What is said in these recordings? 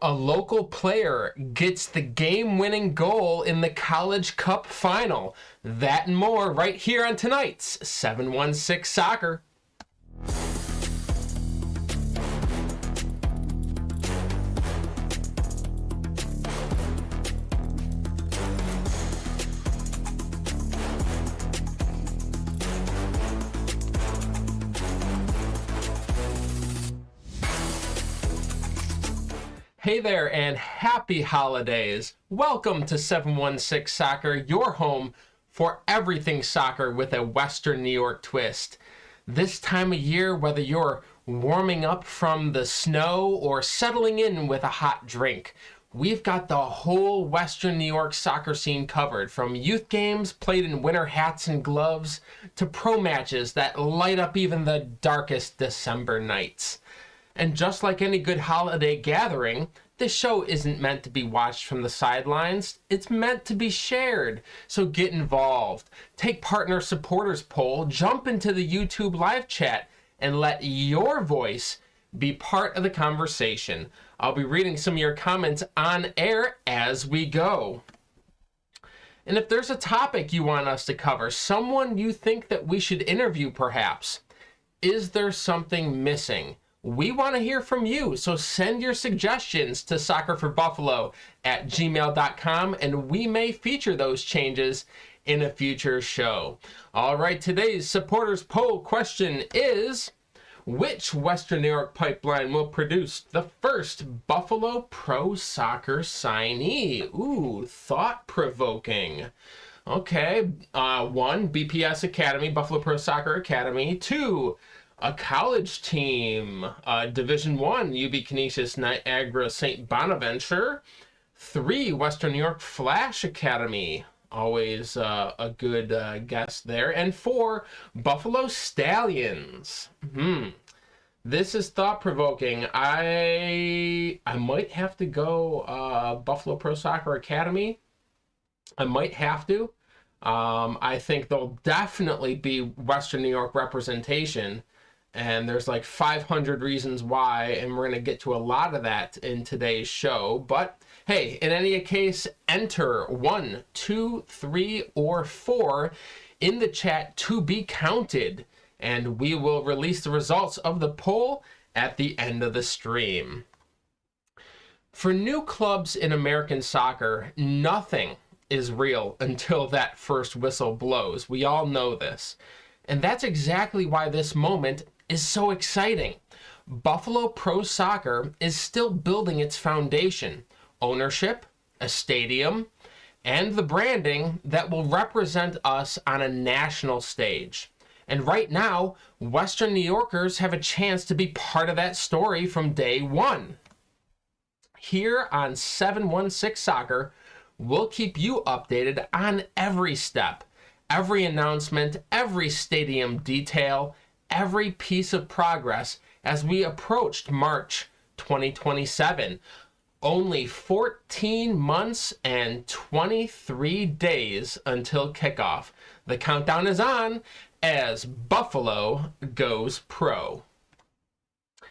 A local player gets the game-winning goal in the College Cup final. That and more right here on tonight's 716 Soccer. Hey there and happy holidays. Welcome to 716 Soccer, your home for everything soccer with a Western New York twist. This time of year, whether you're warming up from the snow or settling in with a hot drink, we've got the whole Western New York soccer scene covered, from youth games played in winter hats and gloves to pro matches that light up even the darkest December nights. And just like any good holiday gathering, this show isn't meant to be watched from the sidelines. It's meant to be shared. So get involved. Take part in our supporters poll, jump into the YouTube live chat, and let your voice be part of the conversation. I'll be reading some of your comments on air as we go. And if there's a topic you want us to cover, someone you think that we should interview perhaps, is there something missing? We want to hear from you, so send your suggestions to soccerforbuffalo@gmail.com, and we may feature those changes in a future show. All right, today's supporters poll question is, which Western New York pipeline will produce the first Buffalo Pro Soccer signee? Ooh, thought-provoking. Okay, 1, BPS Academy, Buffalo Pro Soccer Academy. 2, a college team, Division I, UB Canisius Niagara St. Bonaventure. 3, Western New York Flash Academy, always a good guess there. And 4, Buffalo Stallions. This is thought-provoking. I might have to go Buffalo Pro Soccer Academy. I might have to. I think there'll definitely be Western New York representation. And there's like 500 reasons why, and we're going to get to a lot of that in today's show. But hey, in any case, enter 1, 2, 3, or 4 in the chat to be counted, and we will release the results of the poll at the end of the stream. For new clubs in American soccer, nothing is real until that first whistle blows. We all know this. And that's exactly why this moment is so exciting. Buffalo Pro Soccer is still building its foundation, ownership, a stadium, and the branding that will represent us on a national stage. And right now, Western New Yorkers have a chance to be part of that story from day one. Here on 716 Soccer, we'll keep you updated on every step, every announcement, every stadium detail, every piece of progress as we approached March 2027. Only 14 months and 23 days until kickoff. The countdown is on as Buffalo goes pro.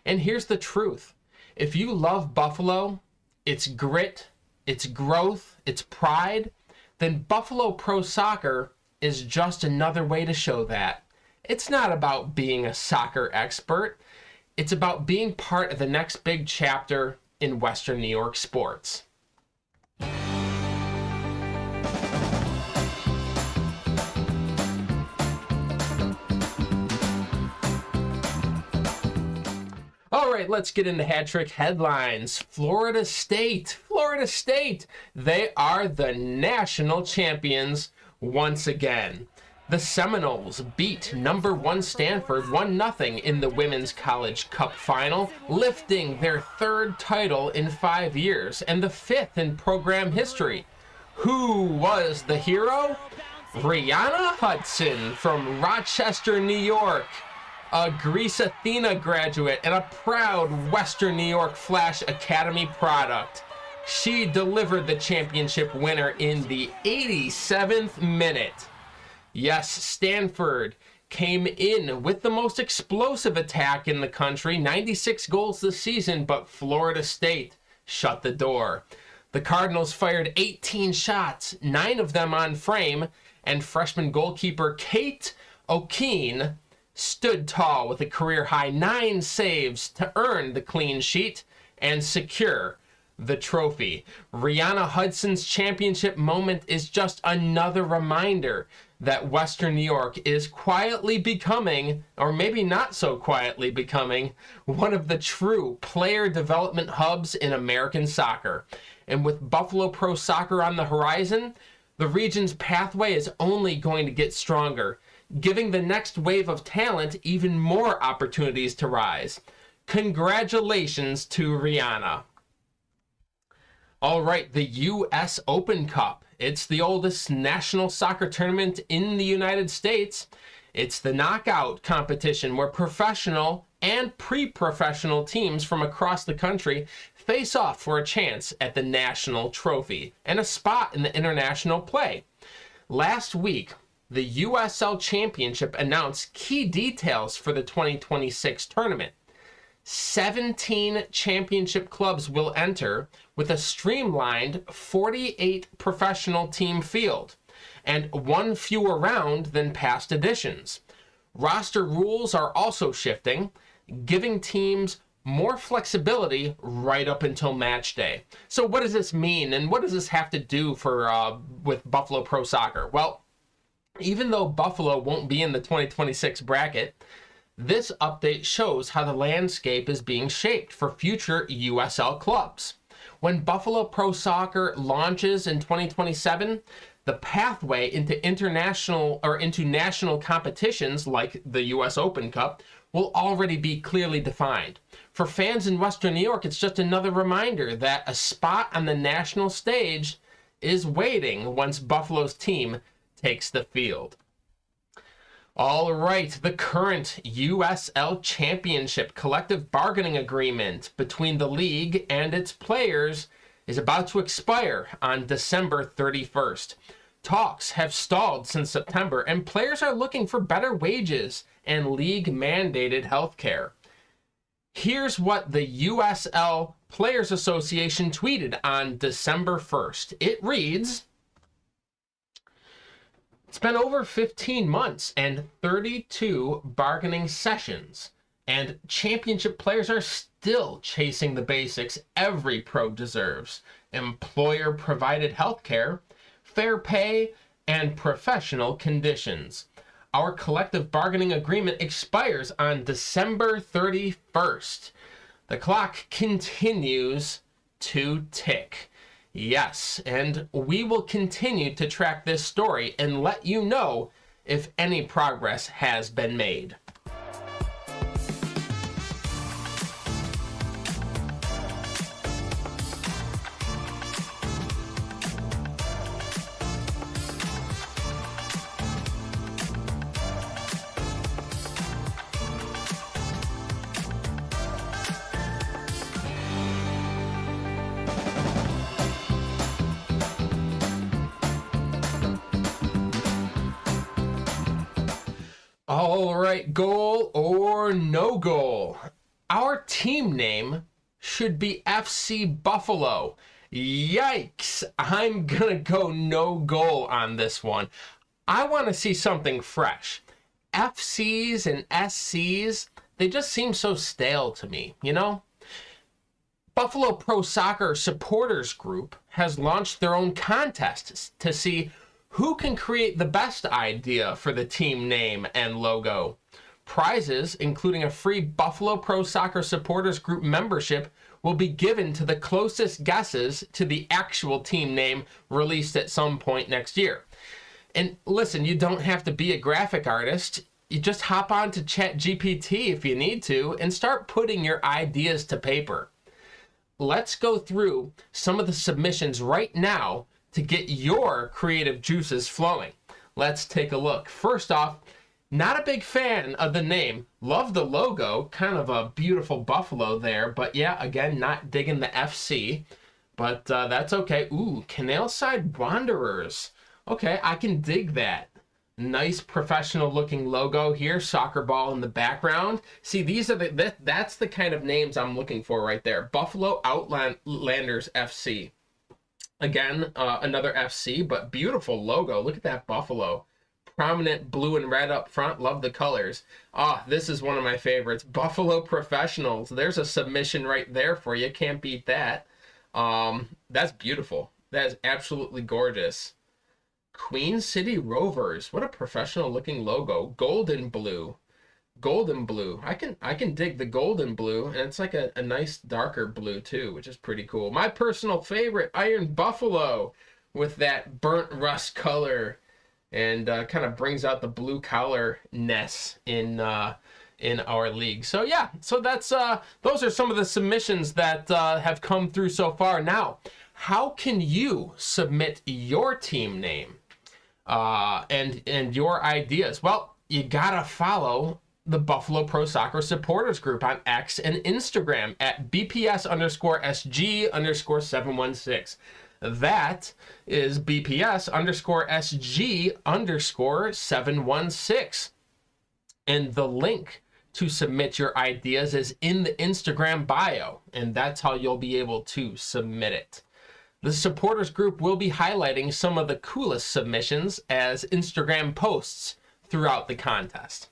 And here's the truth. If you love Buffalo, its grit, its growth, its pride, then Buffalo Pro Soccer is just another way to show that. It's not about being a soccer expert. It's about being part of the next big chapter in Western New York sports. All right, let's get into hat trick headlines. Florida State, they are the national champions once again. The Seminoles beat number 1 Stanford 1-0 in the Women's College Cup final, lifting their 3rd title in 5 years and the 5th in program history. Who was the hero? Rihanna Hudson from Rochester, New York, a Grease Athena graduate and a proud Western New York Flash Academy product. She delivered the championship winner in the 87th minute. Yes, Stanford came in with the most explosive attack in the country, 96 goals this season, but Florida State shut the door. The Cardinals fired 18 shots, 9 of them on frame, and freshman goalkeeper Kate O'Keene stood tall with a career-high 9 saves to earn the clean sheet and secure the trophy. Rianna Hudson's championship moment is just another reminder that Western New York is quietly becoming, or maybe not so quietly becoming, one of the true player development hubs in American soccer. And with Buffalo Pro Soccer on the horizon, the region's pathway is only going to get stronger, giving the next wave of talent even more opportunities to rise. Congratulations to Rianna. All right, the U.S. Open Cup. It's the oldest national soccer tournament in the United States. It's the knockout competition where professional and pre-professional teams from across the country face off for a chance at the national trophy and a spot in the international play. Last week, the USL Championship announced key details for the 2026 tournament. 17 championship clubs will enter with a streamlined 48 professional team field and 1 fewer round than past editions. Roster rules are also shifting, giving teams more flexibility right up until match day. So what does this mean, and what does this have to do with Buffalo Pro Soccer? Well, even though Buffalo won't be in the 2026 bracket, this update shows how the landscape is being shaped for future USL clubs. When Buffalo Pro Soccer launches in 2027, the pathway into national competitions like the US Open Cup will already be clearly defined. For fans in Western New York, it's just another reminder that a spot on the national stage is waiting once Buffalo's team takes the field. All right, the current USL Championship collective bargaining agreement between the league and its players is about to expire on December 31st. Talks have stalled since September, and players are looking for better wages and league-mandated health care. Here's what the USL Players Association tweeted on December 1st. It reads, "It's been over 15 months and 32 bargaining sessions, and championship players are still chasing the basics every pro deserves: employer-provided health care, fair pay, and professional conditions. Our collective bargaining agreement expires on December 31st. The clock continues to tick." Yes, and we will continue to track this story and let you know if any progress has been made. All right, goal or no goal. Our team name should be FC Buffalo. Yikes, I'm gonna go no goal on this one. I want to see something fresh. FCs and SCs, they just seem so stale to me, you know? Buffalo Pro Soccer Supporters Group has launched their own contest to see who can create the best idea for the team name and logo. Prizes, including a free Buffalo Pro Soccer Supporters Group membership, will be given to the closest guesses to the actual team name released at some point next year. And listen, you don't have to be a graphic artist. You just hop on to ChatGPT if you need to and start putting your ideas to paper. Let's go through some of the submissions right now to get your creative juices flowing. Let's take a look. First off, not a big fan of the name. Love the logo, kind of a beautiful buffalo there, but yeah, again, not digging the FC, but that's okay. Ooh, Canalside Wanderers. Okay, I can dig that. Nice professional looking logo here, soccer ball in the background. See, these are that's the kind of names I'm looking for right there. Buffalo Outlanders FC. Again, another FC, but beautiful logo. Look at that buffalo. Prominent blue and red up front. Love the colors. This is one of my favorites. Buffalo Professionals. There's a submission right there for you. Can't beat that. That's beautiful. That is absolutely gorgeous. Queen City Rovers. What a professional looking logo. Golden blue. Golden blue. I can dig the golden blue, and it's like a nice darker blue too, which is pretty cool. My personal favorite, Iron Buffalo, with that burnt rust color, and kind of brings out the blue collar-ness in our league. So yeah, so that's those are some of the submissions that have come through so far. Now, how can you submit your team name and your ideas? Well, you gotta follow the Buffalo Pro Soccer Supporters Group on X and Instagram at BPS_SG_716. That is BPS_SG_716. And the link to submit your ideas is in the Instagram bio, and that's how you'll be able to submit it. The supporters group will be highlighting some of the coolest submissions as Instagram posts throughout the contest.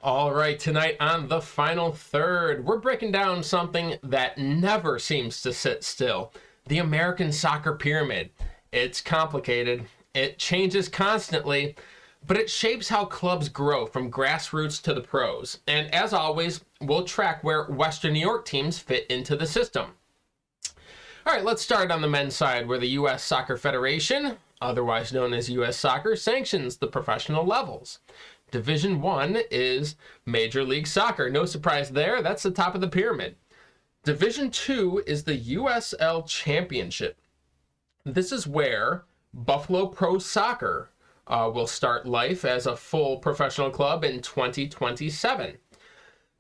All right, tonight on the final third, we're breaking down something that never seems to sit still. The American Soccer Pyramid. It's complicated, it changes constantly, but it shapes how clubs grow from grassroots to the pros. And as always, we'll track where Western New York teams fit into the system. All right, let's start on the men's side, where the U.S. Soccer Federation, otherwise known as U.S. Soccer, sanctions the professional levels. Division I is Major League Soccer. No surprise there. That's the top of the pyramid. Division II is the USL Championship. This is where Buffalo Pro Soccer will start life as a full professional club in 2027.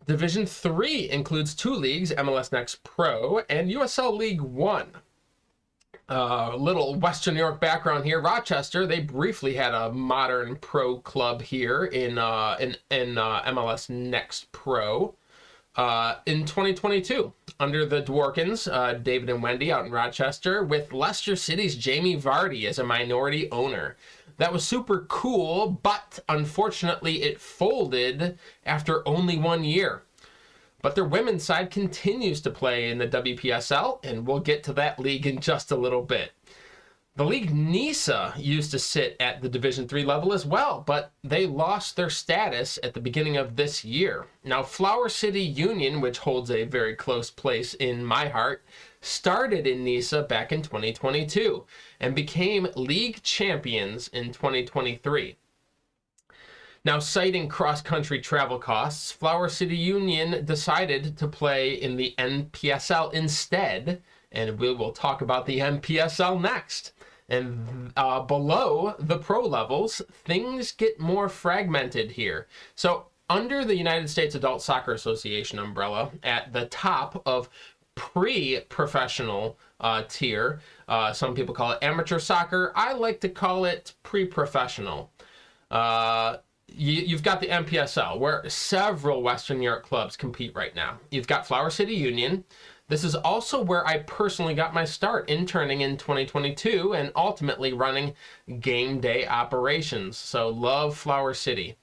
Division III includes two leagues, MLS Next Pro and USL League One. Little Western New York background here. Rochester, they briefly had a modern pro club here in MLS Next Pro in 2022 under the Dworkins, David and Wendy out in Rochester, with Leicester City's Jamie Vardy as a minority owner. That was super cool, but unfortunately it folded after only 1 year. But their women's side continues to play in the WPSL, and we'll get to that league in just a little bit. The league NISA used to sit at the Division III level as well, but they lost their status at the beginning of this year. Now, Flower City Union, which holds a very close place in my heart, started in NISA back in 2022 and became league champions in 2023. Now, citing cross-country travel costs, Flower City Union decided to play in the NPSL instead, and we will talk about the NPSL next. And below the pro levels, things get more fragmented here. So under the United States Adult Soccer Association umbrella, at the top of pre-professional tier, some people call it amateur soccer. I like to call it pre-professional. You've got the NPSL, where several Western New York clubs compete right now. You've got Flower City Union. This is also where I personally got my start interning in 2022 and ultimately running game day operations. So love Flower City.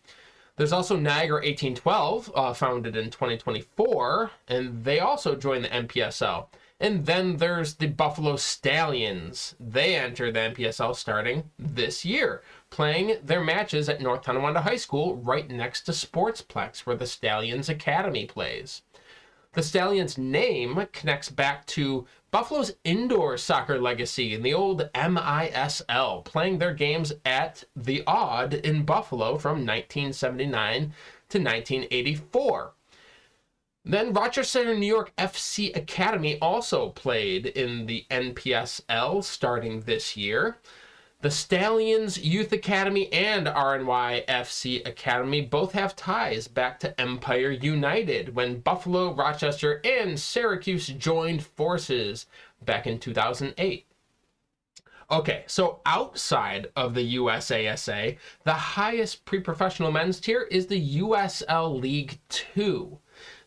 There's also Niagara 1812, founded in 2024, and they also joined the NPSL. And then there's the Buffalo Stallions. They enter the NPSL starting this year, playing their matches at North Tonawanda High School right next to Sportsplex, where the Stallions Academy plays. The Stallions name connects back to Buffalo's indoor soccer legacy in the old MISL, playing their games at the Odd in Buffalo from 1979 to 1984. Then Rochester, New York FC Academy also played in the NPSL starting this year. The Stallions Youth Academy and RNY FC Academy both have ties back to Empire United when Buffalo, Rochester, and Syracuse joined forces back in 2008. Okay, so outside of the USASA, the highest pre-professional men's tier is the USL League 2.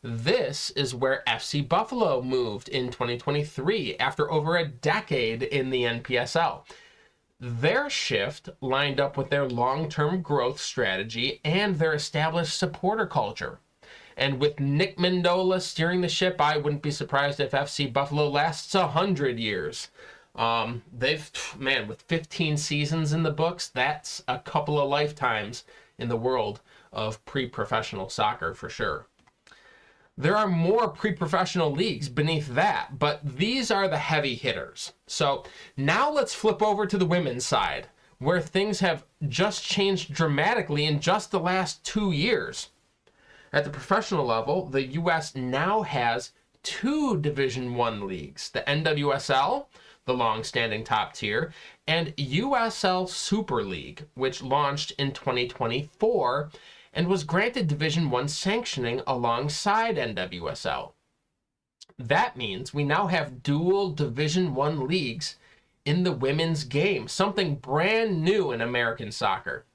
This is where FC Buffalo moved in 2023 after over a decade in the NPSL. Their shift lined up with their long-term growth strategy and their established supporter culture. And with Nick Mendola steering the ship, I wouldn't be surprised if FC Buffalo lasts 100 years. With 15 seasons in the books, that's a couple of lifetimes in the world of pre-professional soccer for sure. There are more pre-professional leagues beneath that, but these are the heavy hitters. So now let's flip over to the women's side, where things have just changed dramatically in just the last 2 years. At the professional level, the U.S. now has 2 Division I leagues, the NWSL, the long-standing top tier, and USL Super League, which launched in 2024, and was granted Division I sanctioning alongside NWSL. That means we now have dual Division I leagues in the women's game, something brand new in American soccer.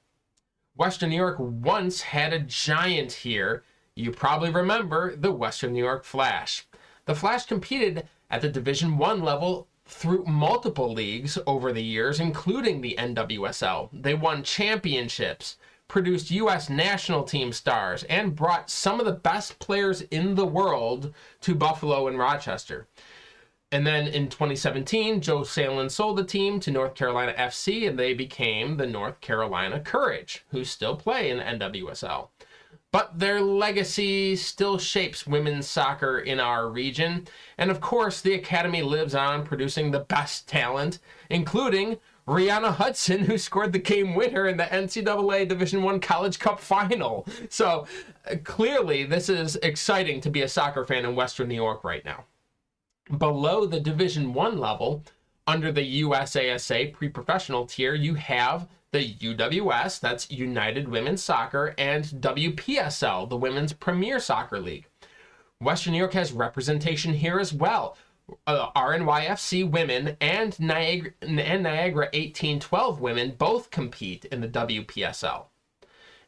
Western New York once had a giant here. You probably remember the Western New York Flash. The Flash competed at the Division I level through multiple leagues over the years, including the NWSL. They won championships, produced U.S. national team stars, and brought some of the best players in the world to Buffalo and Rochester. And then in 2017, Joe Salin sold the team to North Carolina FC, and they became the North Carolina Courage, who still play in NWSL. But their legacy still shapes women's soccer in our region. And of course, the Academy lives on producing the best talent, including Rihanna Hudson, who scored the game winner in the NCAA Division I College Cup final. So clearly, this is exciting to be a soccer fan in Western New York right now. Below the Division I level, under the USASA pre-professional tier, you have the UWS, that's United Women's Soccer, and WPSL, the Women's Premier Soccer League. Western New York has representation here as well. RNYFC women and Niagara 1812 women both compete in the WPSL.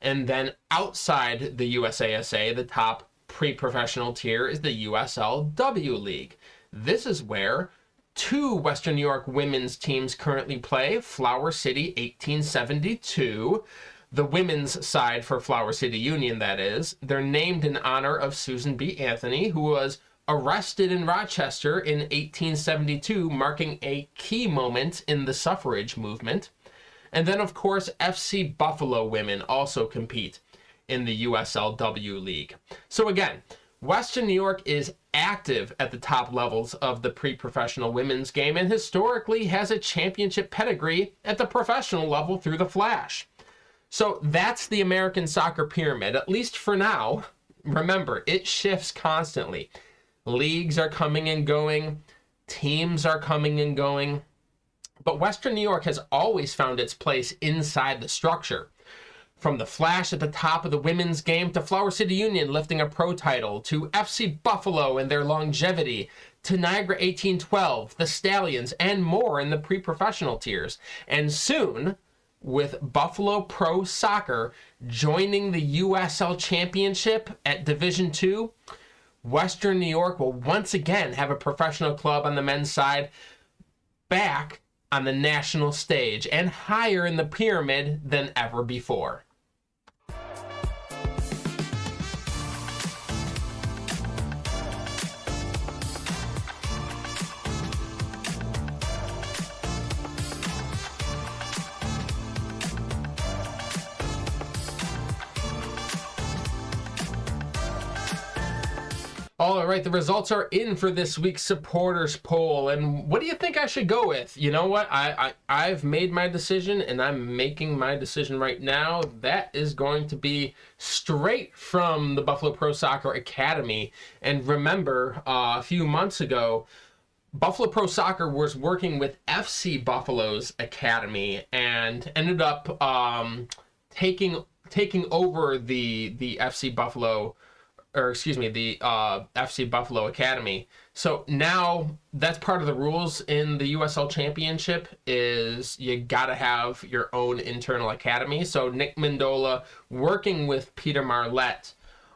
And then outside the USASA, the top pre-professional tier is the USLW League. This is where 2 Western New York women's teams currently play. Flower City 1872, the women's side for Flower City Union, that is. They're named in honor of Susan B. Anthony, who was arrested in Rochester in 1872, marking a key moment in the suffrage movement. And then, of course, FC Buffalo women also compete in the USLW League. So again, Western New York is active at the top levels of the pre-professional women's game and historically has a championship pedigree at the professional level through the Flash. So that's the American soccer pyramid, at least for now. Remember, it shifts constantly. Leagues are coming and going, teams are coming and going, but Western New York has always found its place inside the structure. From the Flash at the top of the women's game to Flower City Union lifting a pro title, to FC Buffalo and their longevity, to Niagara 1812, the Stallions, and more in the pre-professional tiers. And soon, with Buffalo Pro Soccer joining the USL Championship at Division II, Western New York will once again have a professional club on the men's side back on the national stage and higher in the pyramid than ever before. All All right, the results are in for this week's supporters poll, and what do you think I should go with? You know what? I've made my decision, and I'm making my decision right now. That is going to be straight from the Buffalo Pro Soccer Academy. And remember, a few months ago, Buffalo Pro Soccer was working with FC Buffalo's Academy and ended up taking over the FC Buffalo, or excuse me, the FC Buffalo Academy. So now that's part of the rules in the USL Championship, is you gotta have your own internal academy. So Nick Mendola working with Peter Marlette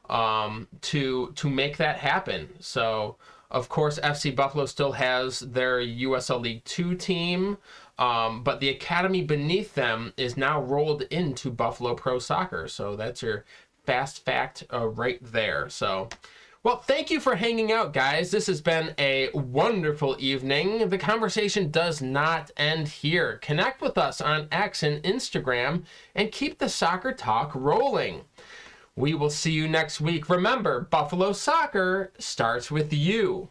to make that happen. So of course FC Buffalo still has their USL League 2 team, but the academy beneath them is now rolled into Buffalo Pro Soccer. So that's your fast fact right there. So, well, thank you for hanging out, guys. This has been a wonderful evening. The conversation does not end here. Connect with us on X and Instagram and keep the soccer talk rolling. We will see you next week. Remember, Buffalo Soccer starts with you.